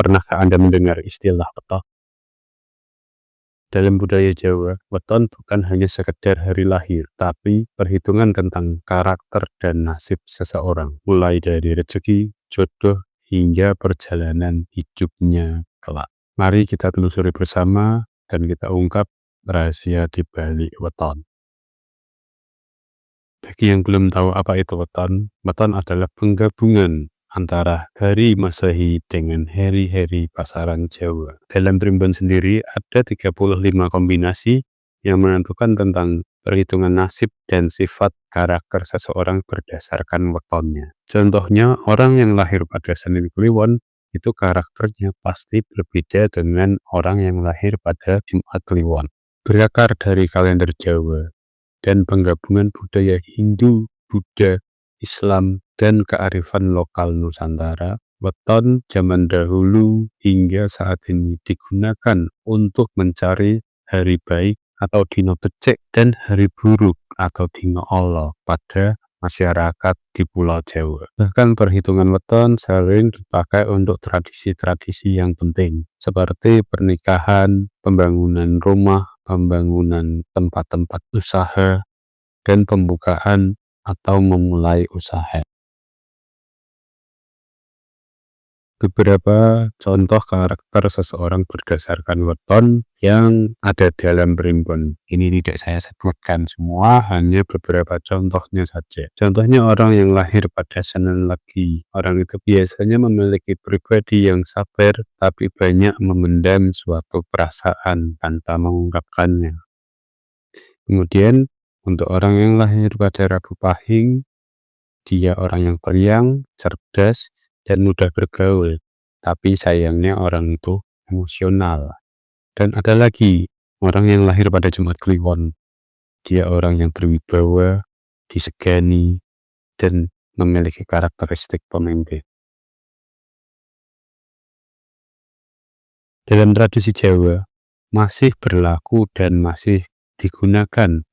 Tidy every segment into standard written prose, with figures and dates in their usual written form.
Pernahkah Anda mendengar istilah weton? Dalam budaya Jawa, weton bukan hanya sekedar hari lahir, tapi perhitungan tentang karakter dan nasib seseorang, mulai dari rezeki, jodoh, hingga perjalanan hidupnya kelak. Mari kita telusuri bersama dan kita ungkap rahasia di balik weton. Bagi yang belum tahu apa itu weton, weton adalah penggabungan antara hari Masehi dengan hari-hari pasaran Jawa. Dalam primbon sendiri ada 35 kombinasi yang menentukan tentang perhitungan nasib dan sifat karakter seseorang berdasarkan wetonnya. Contohnya, orang yang lahir pada Senin Kliwon itu karakternya pasti berbeda dengan orang yang lahir pada Jumat Kliwon. Berakar dari kalender Jawa dan penggabungan budaya Hindu, Buddha, Islam, dan kearifan lokal Nusantara, weton zaman dahulu hingga saat ini digunakan untuk mencari hari baik atau dino becik dan hari buruk atau dino Allah pada masyarakat di Pulau Jawa. Bahkan perhitungan weton sering dipakai untuk tradisi-tradisi yang penting, seperti pernikahan, pembangunan rumah, pembangunan tempat-tempat usaha, dan pembukaan atau memulai usaha. Beberapa contoh karakter seseorang berdasarkan weton yang ada dalam primbon. Ini tidak saya sebutkan semua, hanya beberapa contohnya saja. Contohnya, orang yang lahir pada Senin Legi. Orang itu biasanya memiliki pribadi yang sabar, tapi banyak memendam suatu perasaan tanpa mengungkapkannya. Kemudian, untuk orang yang lahir pada Rabu Pahing, dia orang yang periang, cerdas, dan mudah bergaul. Tapi sayangnya orang itu emosional. Dan ada lagi, orang yang lahir pada Jumat Kliwon. Dia orang yang berwibawa, disegani, dan memiliki karakteristik pemimpin. Dalam tradisi Jawa, masih berlaku dan masih digunakan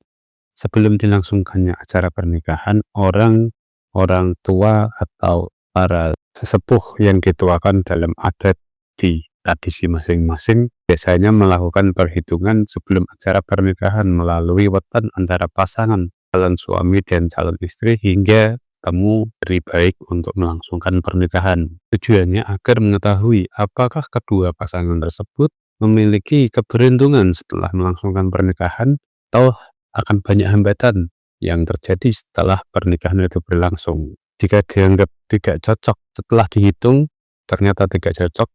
sebelum dilangsungkannya acara pernikahan, orang tua atau para sesepuh yang dituakan dalam adat di tradisi masing-masing biasanya melakukan perhitungan sebelum acara pernikahan melalui weton antara pasangan calon suami dan calon istri hingga temu hari baik untuk melangsungkan pernikahan. Tujuannya agar mengetahui apakah kedua pasangan tersebut memiliki keberuntungan setelah melangsungkan pernikahan atau akan banyak hambatan yang terjadi setelah pernikahan itu berlangsung. Jika dianggap tidak cocok setelah dihitung, ternyata tidak cocok,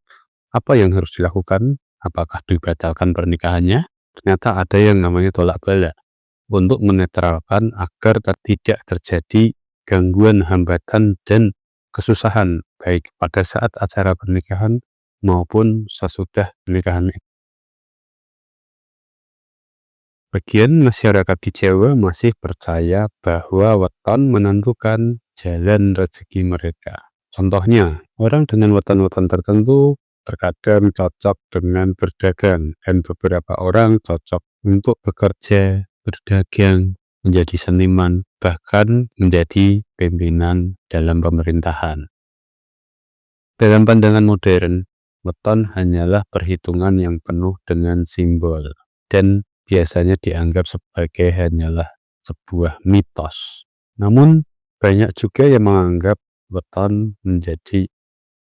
apa yang harus dilakukan? Apakah dibatalkan pernikahannya? Ternyata ada yang namanya tolak bala untuk menetralkan agar tidak terjadi gangguan, hambatan, dan kesusahan baik pada saat acara pernikahan maupun sesudah pernikahan. Bagian masyarakat di Jawa masih percaya bahwa weton menentukan jalan rezeki mereka. Contohnya, orang dengan weton-weton tertentu terkadang cocok dengan berdagang, dan beberapa orang cocok untuk bekerja, berdagang, menjadi seniman, bahkan menjadi pimpinan dalam pemerintahan. Dalam pandangan modern, weton hanyalah perhitungan yang penuh dengan simbol dan biasanya dianggap sebagai hanyalah sebuah mitos. Namun, banyak juga yang menganggap weton menjadi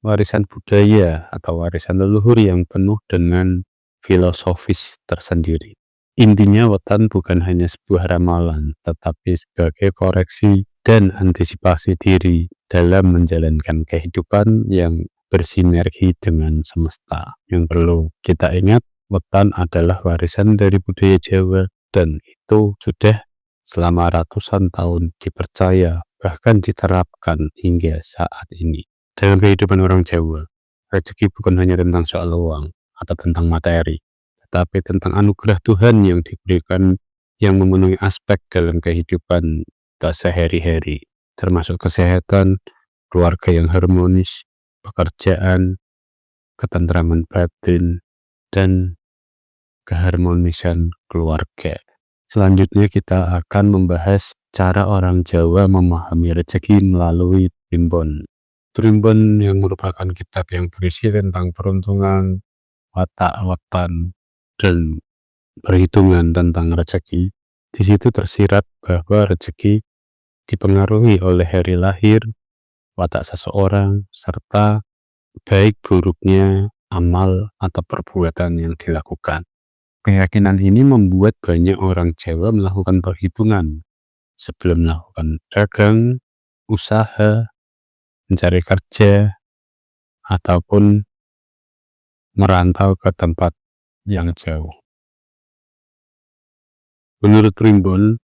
warisan budaya atau warisan leluhur yang penuh dengan filosofis tersendiri. Intinya, weton bukan hanya sebuah ramalan, tetapi sebagai koreksi dan antisipasi diri dalam menjalankan kehidupan yang bersinergi dengan semesta. Yang perlu kita ingat, weton adalah warisan dari budaya Jawa, dan itu sudah selama ratusan tahun dipercaya, bahkan diterapkan hingga saat ini. Dalam kehidupan orang Jawa, rezeki bukan hanya tentang soal uang atau tentang materi, tetapi tentang anugerah Tuhan yang diberikan yang memenuhi aspek dalam kehidupan kita sehari-hari, termasuk kesehatan, keluarga yang harmonis, pekerjaan, ketentraman batin, dan keharmonisan keluarga. Selanjutnya kita akan membahas cara orang Jawa memahami rezeki melalui primbon. Primbon yang merupakan kitab yang berisi tentang peruntungan, watak, weton, dan perhitungan tentang rezeki. Di situ tersirat bahwa rezeki dipengaruhi oleh hari lahir, watak seseorang, serta baik buruknya amal atau perbuatan yang dilakukan. Keyakinan ini membuat banyak orang Jawa melakukan perhitungan sebelum melakukan dagang, usaha, mencari kerja, ataupun merantau ke tempat yang jauh. Menurut Primbon,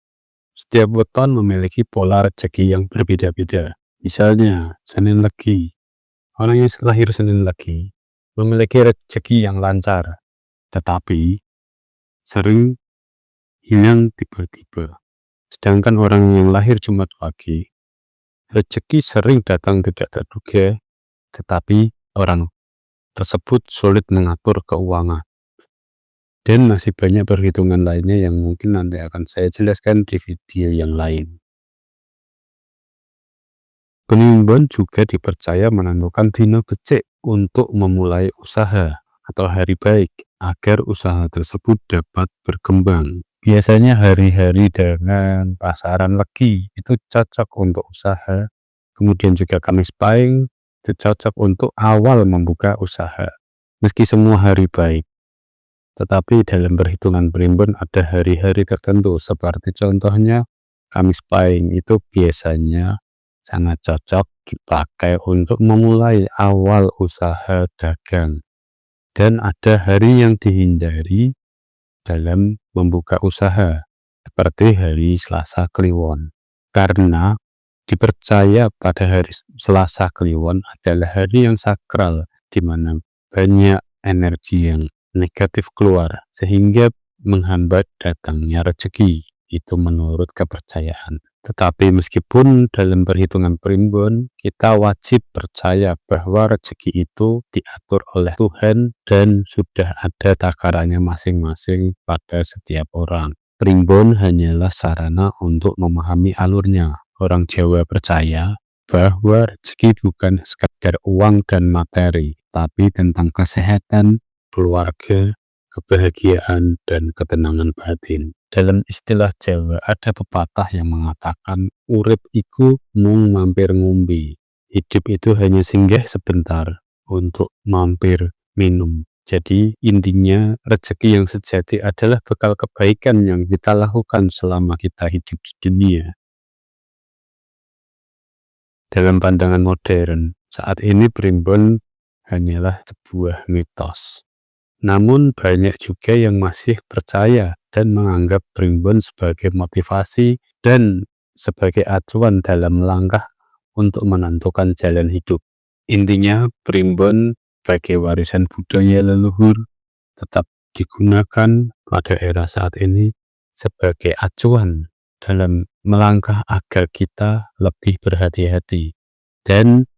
setiap weton memiliki pola rezeki yang berbeda-beda. Misalnya, Senin Legi. Orang yang lahir Senin Legi memiliki rezeki yang lancar, tetapi sering hilang tiba-tiba. Sedangkan orang yang lahir Jumat Wage, rezeki sering datang tidak terduga, tetapi orang tersebut sulit mengatur keuangan. Dan masih banyak perhitungan lainnya yang mungkin nanti akan saya jelaskan di video yang lain. Primbon juga dipercaya menentukan dina becik untuk memulai usaha atau hari baik agar usaha tersebut dapat berkembang. Biasanya hari-hari dengan pasaran legi itu cocok untuk usaha. Kemudian juga Kamis Pahing itu cocok untuk awal membuka usaha. Meski semua hari baik, tetapi dalam perhitungan Primbon ada hari-hari tertentu, seperti contohnya Kamis Pahing itu biasanya sangat cocok dipakai untuk memulai awal usaha dagang. Dan ada hari yang dihindari dalam membuka usaha, seperti hari Selasa Kliwon. Karena dipercaya pada hari Selasa Kliwon adalah hari yang sakral, di mana banyak energi yang negatif keluar, sehingga menghambat datangnya rezeki. Itu menurut kepercayaan. Tetapi meskipun dalam perhitungan Primbon, kita wajib percaya bahwa rezeki itu diatur oleh Tuhan dan sudah ada takarannya masing-masing pada setiap orang. Primbon hanyalah sarana untuk memahami alurnya. Orang Jawa percaya bahwa rezeki bukan sekadar uang dan materi, tapi tentang kesehatan, keluarga, kebahagiaan, dan ketenangan batin. Dalam istilah Jawa ada pepatah yang mengatakan urip iku mung mampir ngombe. Hidup itu hanya singgah sebentar untuk mampir minum. Jadi intinya rezeki yang sejati adalah bekal kebaikan yang kita lakukan selama kita hidup di dunia. Dalam pandangan modern, saat ini Primbon hanyalah sebuah mitos. Namun banyak juga yang masih percaya dan menganggap Primbon sebagai motivasi dan sebagai acuan dalam langkah untuk menentukan jalan hidup. Intinya Primbon sebagai warisan budaya leluhur tetap digunakan pada era saat ini sebagai acuan dalam melangkah agar kita lebih berhati-hati dan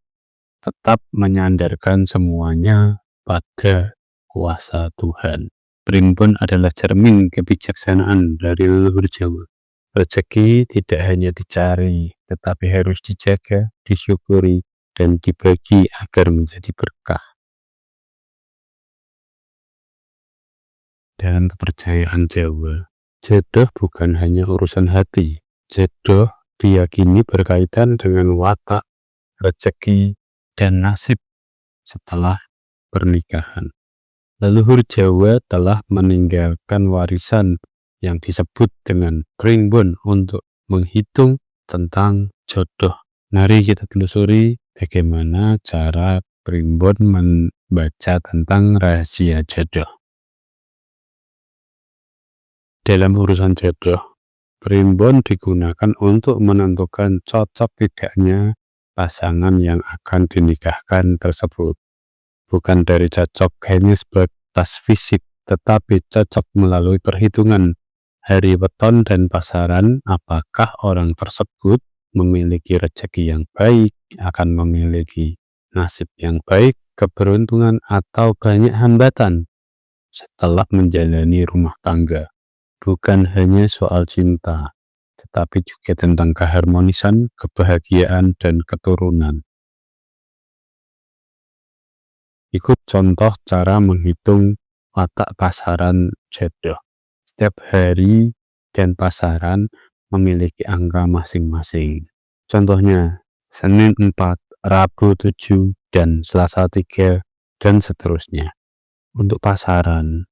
tetap menyandarkan semuanya pada kuasa Tuhan. Primbon adalah cermin kebijaksanaan dari leluhur Jawa. Rezeki tidak hanya dicari, tetapi harus dijaga, disyukuri, dan dibagi agar menjadi berkah. Dan kepercayaan Jawa, jodoh bukan hanya urusan hati. Jodoh diyakini berkaitan dengan watak, rezeki, dan nasib setelah pernikahan. Leluhur Jawa telah meninggalkan warisan yang disebut dengan Primbon untuk menghitung tentang jodoh. Mari kita telusuri bagaimana cara Primbon membaca tentang rahasia jodoh. Dalam urusan jodoh, Primbon digunakan untuk menentukan cocok tidaknya pasangan yang akan dinikahkan tersebut. Bukan dari cocok hanya sebatas fisik, tetapi cocok melalui perhitungan hari weton dan pasaran. Apakah orang tersebut memiliki rezeki yang baik, akan memiliki nasib yang baik, keberuntungan, atau banyak hambatan setelah menjalani rumah tangga. Bukan hanya soal cinta, tetapi juga tentang keharmonisan, kebahagiaan, dan keturunan. Ikut contoh cara menghitung watak pasaran jodoh. Setiap hari dan pasaran memiliki angka masing-masing. Contohnya, Senin 4, Rabu 7, dan Selasa 3, dan seterusnya. Untuk pasaran,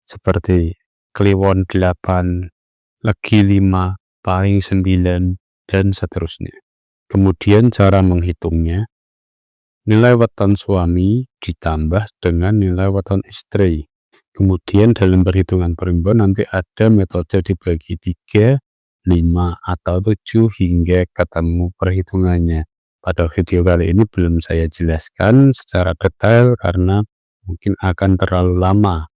seperti Kliwon 8, Legi 5, Pahing 9, dan seterusnya. Kemudian cara menghitungnya, nilai weton suami ditambah dengan nilai weton istri. Kemudian dalam perhitungan primbon nanti ada metode dibagi 3, 5, atau 7 hingga ketemu perhitungannya. Pada video kali ini belum saya jelaskan secara detail karena mungkin akan terlalu lama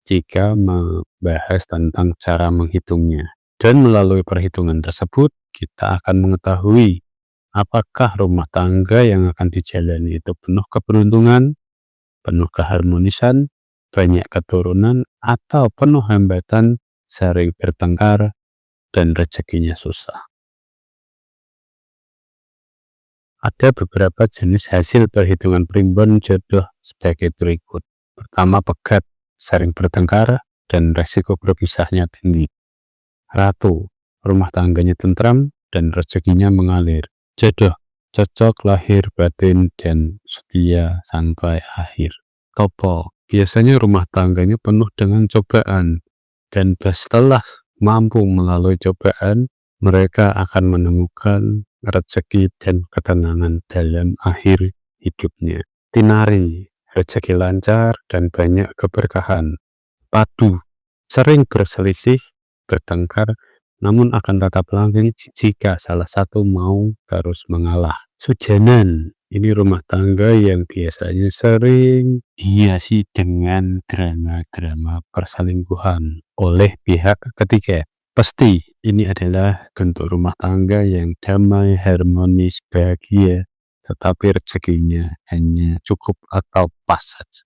jika membahas tentang cara menghitungnya. Dan melalui perhitungan tersebut kita akan mengetahui apakah rumah tangga yang akan dijalani itu penuh keberuntungan, penuh keharmonisan, banyak keturunan, atau penuh hambatan, sering bertengkar, dan rezekinya susah. Ada beberapa jenis hasil perhitungan primbon jodoh sebagai berikut. Pertama, pegat, sering bertengkar, dan resiko berpisahnya tinggi. Ratu, rumah tangganya tentram, dan rezekinya mengalir. Jodoh, cocok lahir batin dan setia sampai akhir. Topo, biasanya rumah tangganya penuh dengan cobaan, dan setelah mampu melalui cobaan, mereka akan menemukan rezeki dan ketenangan dalam akhir hidupnya. Tinari, rezeki lancar dan banyak keberkahan. Padu, sering berselisih, bertengkar, namun akan tetap langgeng jika salah satu mau terus mengalah. Sujanan, ini rumah tangga yang biasanya sering dihiasi dengan drama-drama perselingkuhan oleh pihak ketiga. Pasti ini adalah bentuk rumah tangga yang damai, harmonis, bahagia, tetapi rezekinya hanya cukup atau pas saja.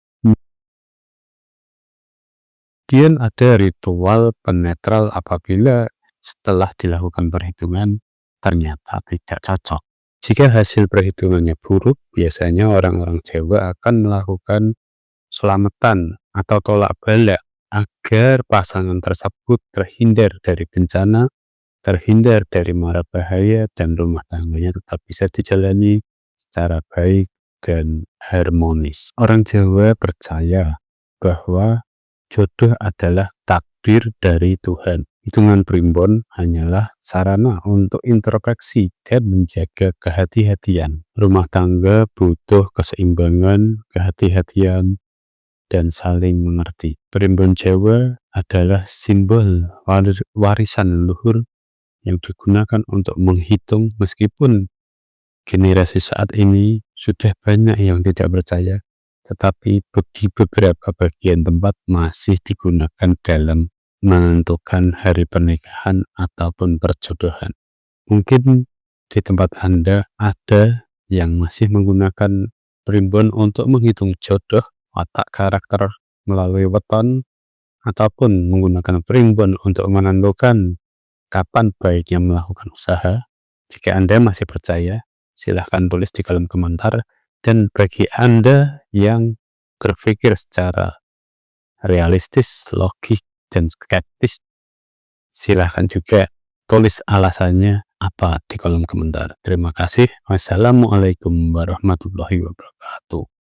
Kemudian ada ritual penetral apabila setelah dilakukan perhitungan ternyata tidak cocok. Jika hasil perhitungannya buruk, biasanya orang-orang Jawa akan melakukan selamatan atau tolak bala agar pasangan tersebut terhindar dari bencana, terhindar dari mara bahaya, dan rumah tangganya tetap bisa dijalani secara baik dan harmonis. Orang Jawa percaya bahwa jodoh adalah takdir dari Tuhan. Hitungan primbon hanyalah sarana untuk introspeksi dan menjaga kehati-hatian. Rumah tangga butuh keseimbangan, kehati-hatian, dan saling mengerti. Primbon Jawa adalah simbol warisan leluhur yang digunakan untuk menghitung, meskipun generasi saat ini sudah banyak yang tidak percaya, tetapi di beberapa bagian tempat masih digunakan dalam menentukan hari pernikahan ataupun perjodohan. Mungkin di tempat Anda ada yang masih menggunakan primbon untuk menghitung jodoh, watak karakter melalui weton, ataupun menggunakan primbon untuk menentukan kapan baiknya melakukan usaha. Jika Anda masih percaya, silahkan tulis di kolom komentar. Dan bagi Anda yang berpikir secara realistis, logis, dan skeptis, silahkan juga tulis alasannya apa di kolom komentar. Terima kasih. Wassalamualaikum warahmatullahi wabarakatuh.